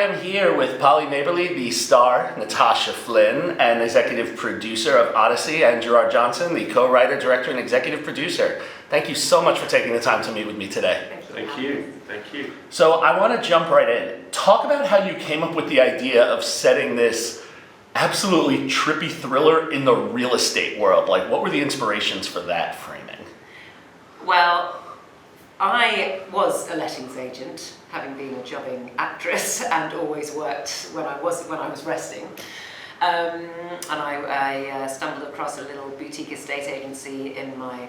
am here with Polly Maberly, the star, Natasha Flynn, and executive producer of Odyssey, and Gerard Johnson, the co-writer, director, and executive producer. Thank you so much for taking the time to meet with me today. Thank you. Thank you. So I want to jump right in. Talk about how you came up with the idea of setting this absolutely trippy thriller in the real estate world. Like, what were the inspirations for that framing? Well, I was a lettings agent, having been a jobbing actress and always worked when I was resting. And I stumbled across a little boutique estate agency in my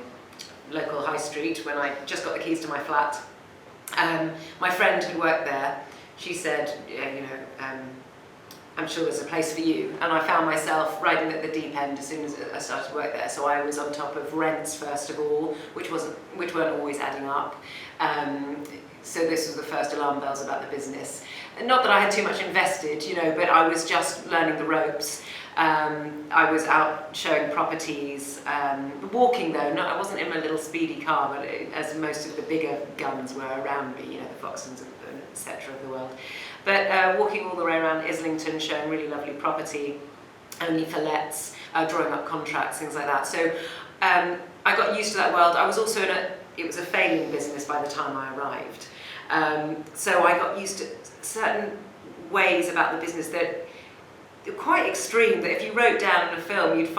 local high street when I just got the keys to my flat. My friend who worked there, she said, I'm sure there's a place for you. And I found myself riding at the deep end as soon as I started to work there. So I was on top of rents first of all, which weren't always adding up. So this was the first alarm bells about the business. Not that I had too much invested, but I was just learning the ropes. I was out showing properties, walking though. I wasn't in my little speedy car, but as most of the bigger guns were around me, the Foxtons and etc. of the world. But walking all the way around Islington, showing really lovely property, only for lets, drawing up contracts, things like that. So I got used to that world. I was also it was a failing business by the time I arrived. So I got used to certain ways about the business that are quite extreme, that if you wrote down in a film, you'd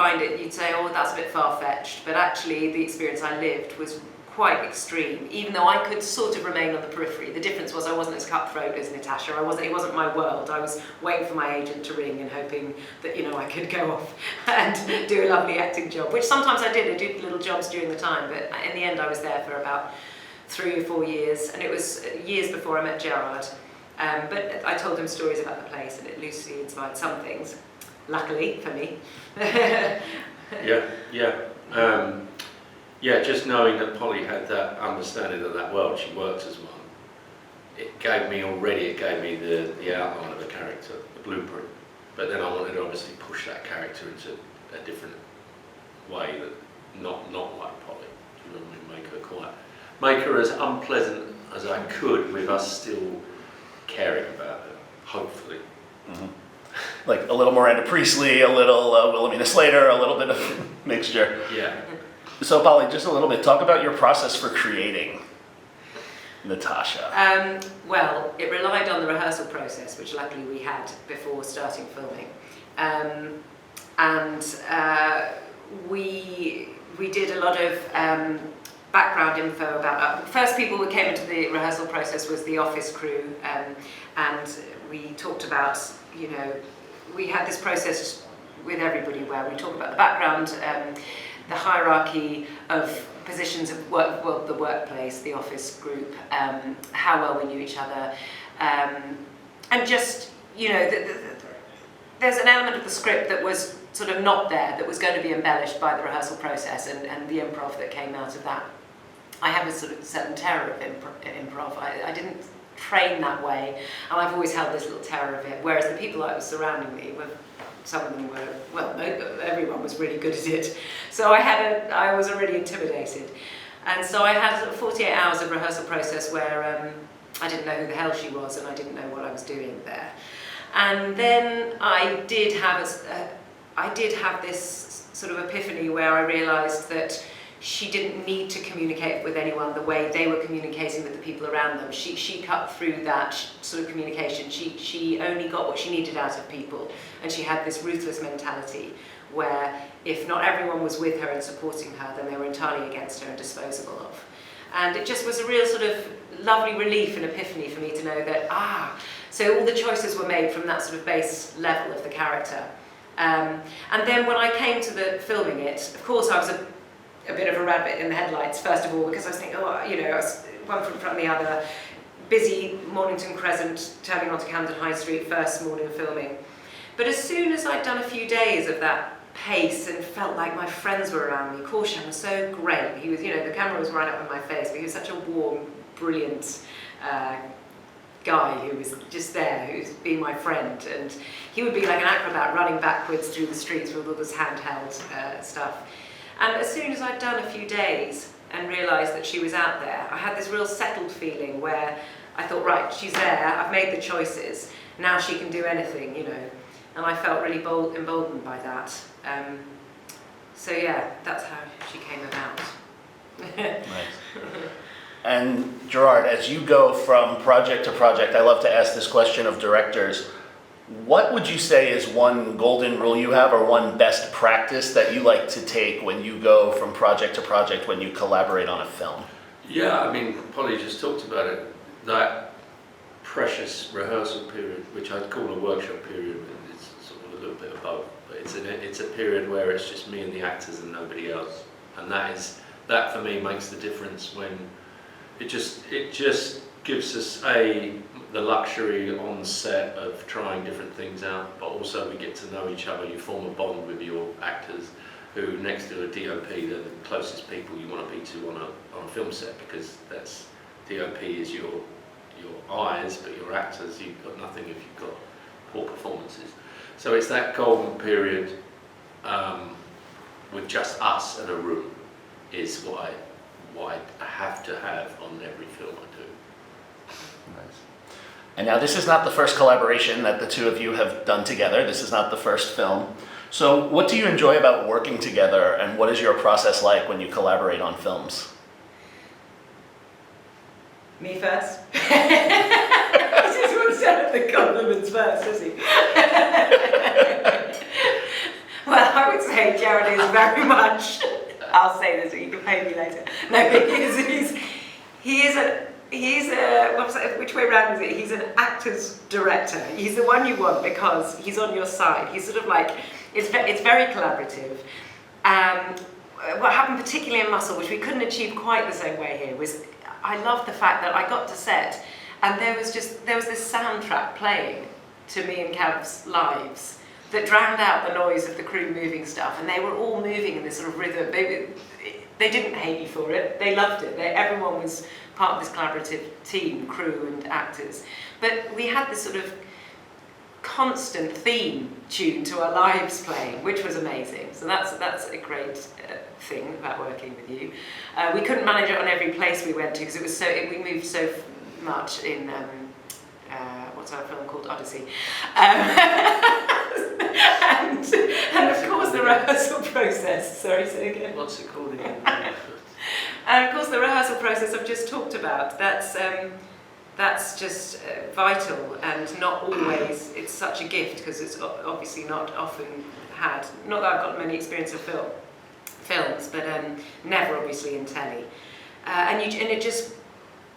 say, oh, that's a bit far-fetched. But actually, the experience I lived was quite extreme, even though I could sort of remain on the periphery. The difference was I wasn't as cutthroat as Natasha. It wasn't my world. I was waiting for my agent to ring and hoping that, I could go off and do a lovely acting job, which sometimes I did. I did little jobs during the time, but in the end I was there for about 3 or 4 years, and it was years before I met Gerard. But I told him stories about the place, and it loosely inspired some things, luckily for me. Just knowing that Polly had that understanding of that world, she worked as one, it gave me the outline of a character, the blueprint. But then I wanted to obviously push that character into a different way, that not like Polly. You know what I mean? Make her as unpleasant as I could, with us still caring about her, hopefully. Mm-hmm. Like a little Miranda Priestley, a little Wilhelmina Slater, a little bit of mixture. Yeah. So Polly, just a little bit, talk about your process for creating Natasha. Well, it relied on the rehearsal process, which luckily we had before starting filming. We did a lot of background info about first people who came into the rehearsal process was the office crew, and we talked about, we had this process with everybody where we talk about the background, the hierarchy of positions of work, well, the workplace, the office group, how well we knew each other, and just, there's an element of the script that was sort of not there, that was going to be embellished by the rehearsal process and the improv that came out of that. I have a sort of certain terror of improv. I didn't train that way, and I've always held this little terror of it, whereas the people that was surrounding me were, some of them were, well, everyone was really good at it. So I was already intimidated. And so I had 48 hours of rehearsal process where I didn't know who the hell she was, and I didn't know what I was doing there. And then I did have this sort of epiphany where I realised that she didn't need to communicate with anyone the way they were communicating with the people around them. She cut through that sort of communication. She only got what she needed out of people, and she had this ruthless mentality where if not everyone was with her and supporting her, then they were entirely against her and disposable of. And it just was a real sort of lovely relief and epiphany for me to know that, so all the choices were made from that sort of base level of the character. And then when I came to the filming it, of course I was a bit of a rabbit in the headlights, first of all, because I was thinking, I was one foot in front of the other, busy Mornington Crescent, turning onto Camden High Street, first morning of filming. But as soon as I'd done a few days of that pace and felt like my friends were around me, Caution was so great. He was, the camera was right up in my face, but he was such a warm, brilliant guy who was just there, who was being my friend, and he would be like an acrobat running backwards through the streets with all this handheld stuff. And as soon as I'd done a few days and realised that she was out there, I had this real settled feeling where I thought, right, she's there, I've made the choices, now she can do anything, you know. And I felt really emboldened by that. So yeah, that's how she came about. Nice. And Gerard, as you go from project to project, I love to ask this question of directors. What would you say is one golden rule you have, or one best practice that you like to take when you go from project to project when you collaborate on a film? Yeah, I mean, Polly just talked about it. That precious rehearsal period, which I'd call a workshop period, it's sort of a little bit above, but it's a period where it's just me and the actors and nobody else, and that for me makes the difference. When it just gives us the luxury on set of trying different things out, but also we get to know each other. You form a bond with your actors, who next to a DOP, they're the closest people you want to be to on a film set, because that's DOP is your eyes, but your actors, you've got nothing if you've got poor performances. So it's that golden period with just us in a room is what I have to have on every film I do. Nice. And now this is not the first collaboration that the two of you have done together. This is not the first film. So what do you enjoy about working together, and what is your process like when you collaborate on films? Me first? He just wants to have the compliments first, does he? Well, I would say Gerard is very much, I'll say this, you can pay me later. No, he's a, which way around is it? He's an actor's director. He's the one you want because he's on your side. He's sort of like, it's very collaborative. What happened particularly in Muscle, which we couldn't achieve quite the same way here, was I loved the fact that I got to set and there was this soundtrack playing to me and Cav's lives that drowned out the noise of the crew moving stuff, and they were all moving in this sort of rhythm. They didn't hate you for it, they loved it. Everyone was part of this collaborative team, crew and actors. But we had this sort of constant theme tune to our lives playing, which was amazing. So that's a great thing about working with you. We couldn't manage it on every place we went to because we moved so much in what's our film called, Odyssey. And of course the rehearsal process. Sorry, say again. What's it called again? And of course the rehearsal process I've just talked about. That's just vital, and not always. It's such a gift because it's obviously not often had. Not that I've got many experience of films, but never obviously in telly. And it just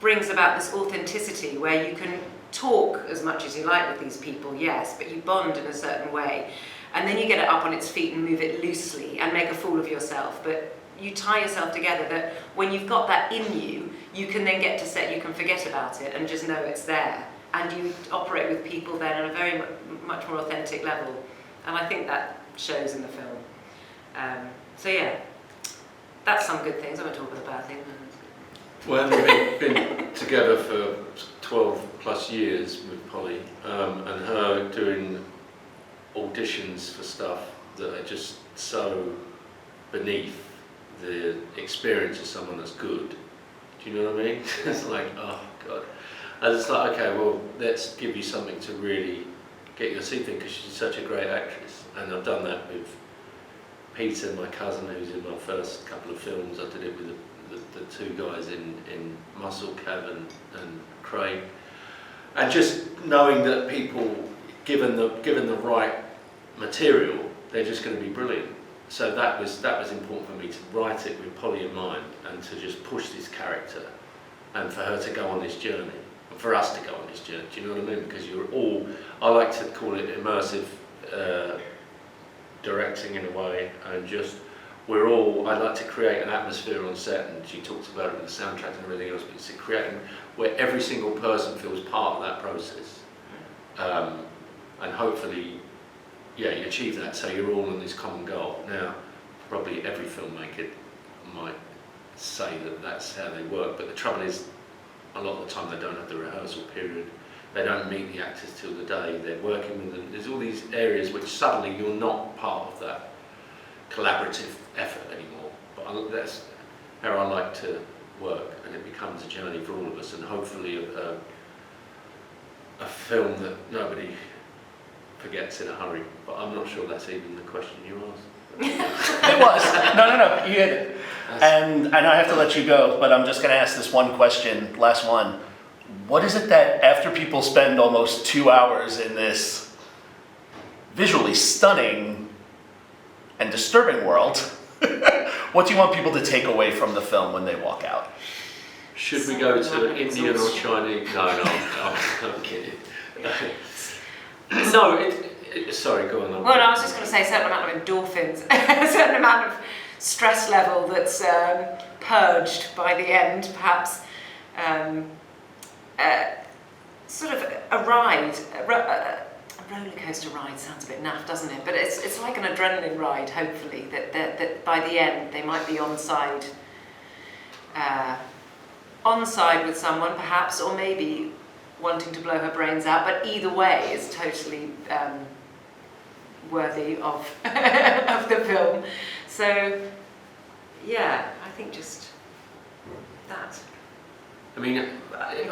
brings about this authenticity where you can talk as much as you like with these people, yes, but you bond in a certain way, and then you get it up on its feet and move it loosely and make a fool of yourself. But you tie yourself together that when you've got that in you, you can then get to set, you can forget about it and just know it's there. And you operate with people then on a very much more authentic level. And I think that shows in the film. So yeah, that's some good things. I won't talk about the bad things. Well, we've been together for 12 plus years with Polly, and her doing auditions for stuff that are just so beneath the experience of someone that's good. Do you know what I mean? It's like, oh God. And it's like, okay, well, let's give you something to really get your teeth in, because she's such a great actress. And I've done that with Peter, my cousin, who's in my first couple of films. I did it with the two guys in Muscle, Cav and Craig. And just knowing that people, given the right material, they're just going to be brilliant. So that was important for me to write it with Polly in mind, and to just push this character, and for her to go on this journey, and for us to go on this journey. Do you know what I mean? Because you're all, I like to call it immersive directing in a way, and just I like to create an atmosphere on set, and she talks about it with the soundtrack and everything else, but it's creating where every single person feels part of that process, and hopefully, yeah, you achieve that, so you're all on this common goal. Now, probably every filmmaker might say that that's how they work, but the trouble is, a lot of the time they don't have the rehearsal period, they don't meet the actors till the day, they're working with them. There's all these areas which suddenly you're not part of that collaborative effort anymore. But that's how I like to work, and it becomes a journey for all of us, and hopefully a film that nobody forgets in a hurry, but I'm not sure that's even the question you asked. It was. No, you hit it. And I know I have to let you go, but I'm just going to ask this one question, last one. What is it that after people spend almost 2 hours in this visually stunning and disturbing world, what do you want people to take away from the film when they walk out? Should we go to Indian or Chinese? No, I'm kidding. No, sorry, go on. Well, I was just going to say a certain amount of endorphins, a certain amount of stress level that's purged by the end, perhaps. Sort of a ride, a roller coaster ride sounds a bit naff, doesn't it? But it's like an adrenaline ride, hopefully, that by the end they might be on side with someone, perhaps, or maybe wanting to blow her brains out. But either way, is totally worthy of of the film. So, yeah, I think just that. I mean, I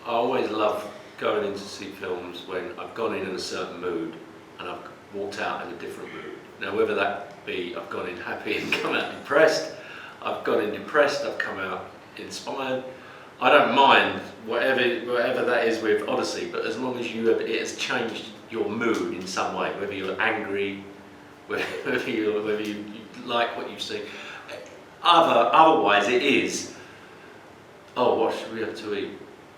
always love going in to see films when I've gone in a certain mood and I've walked out in a different mood. Now, whether that be I've gone in happy and come out depressed, I've gone in depressed, I've come out inspired. I don't mind whatever that is with Odyssey, but as long as it has changed your mood in some way, whether you're angry, whether you like what you've seen. Otherwise, it is. Oh, what should we have to eat?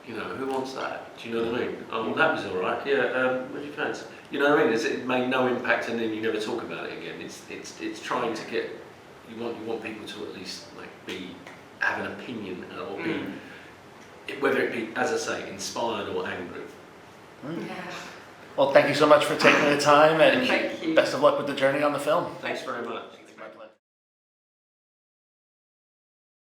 You know, who wants that? Do you know what I mean? Oh, that was all right. Yeah. What do you fancy? You know what I mean? It made no impact, and then you never talk about it again. It's trying to get. You want people to at least have an opinion or be, whether it be, as I say, inspired or angry. Yeah. Well, thank you so much for taking the time, and Thank you. best of luck with the journey on the film. Thanks very much.